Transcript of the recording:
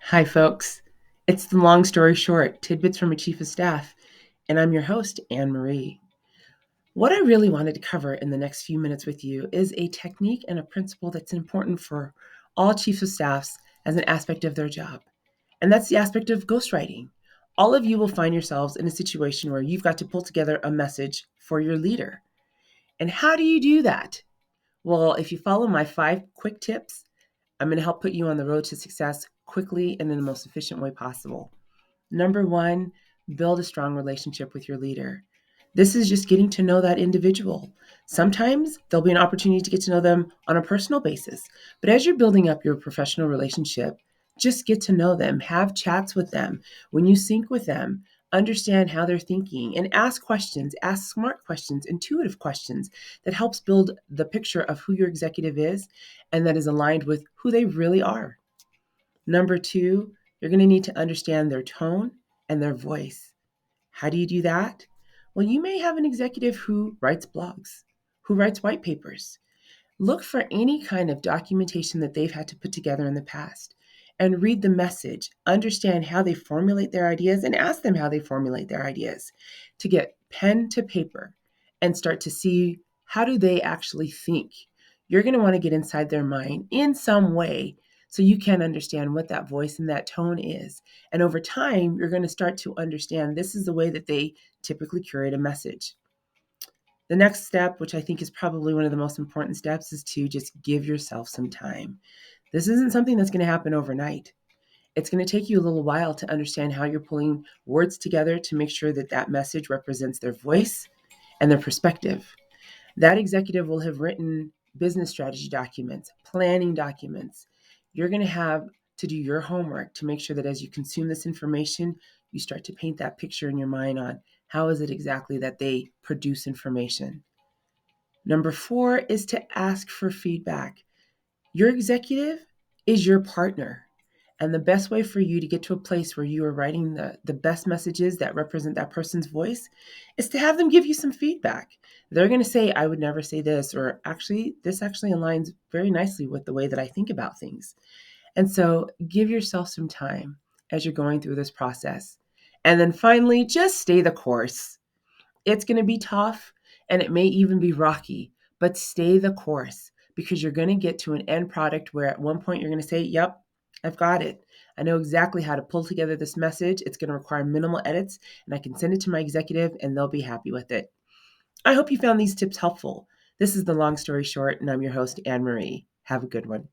Hi, folks. It's the long story short, Tidbits from a Chief of Staff, and I'm your host, Anne Marie. What I really wanted to cover in the next few minutes with you is a technique and a principle that's important for all Chiefs of Staffs as an aspect of their job, and that's the aspect of ghostwriting. All of you will find yourselves in a situation where you've got to pull together a message for your leader. And how do you do that? Well, if you follow my 5 quick tips, I'm going to help put you on the road to success quickly and in the most efficient way possible. Number one, build a strong relationship with your leader. This is just getting to know that individual. Sometimes there'll be an opportunity to get to know them on a personal basis. But as you're building up your professional relationship, just get to know them, have chats with them. When you sync with them, understand how they're thinking and ask questions, ask smart questions, intuitive questions that helps build the picture of who your executive is and that is aligned with who they really are. Number two, you're going to need to understand their tone and their voice. How do you do that? Well, you may have an executive who writes blogs, who writes white papers. Look for any kind of documentation that they've had to put together in the past and read the message, understand how they formulate their ideas, and ask them how they formulate their ideas to get pen to paper and start to see how do they actually think. You're going to want to get inside their mind in some way so you can understand what that voice and that tone is. And over time, you're going to start to understand this is the way that they typically curate a message. The next step, which I think is probably one of the most important steps, is to just give yourself some time. This isn't something that's going to happen overnight. It's going to take you a little while to understand how you're pulling words together to make sure that that message represents their voice and their perspective. That executive will have written business strategy documents, planning documents. You're going to have to do your homework to make sure that as you consume this information, you start to paint that picture in your mind on how is it exactly that they produce information. Number four is to ask for feedback. Your executive is your partner. And the best way for you to get to a place where you are writing the best messages that represent that person's voice is to have them give you some feedback. They're going to say, I would never say this, or actually, this actually aligns very nicely with the way that I think about things. And so give yourself some time as you're going through this process. And then finally, just stay the course. It's going to be tough and it may even be rocky, but stay the course because you're going to get to an end product where at one point you're going to say, yep, I've got it. I know exactly how to pull together this message. It's going to require minimal edits and I can send it to my executive and they'll be happy with it. I hope you found these tips helpful. This is the long story short, and I'm your host, Anne Marie. Have a good one.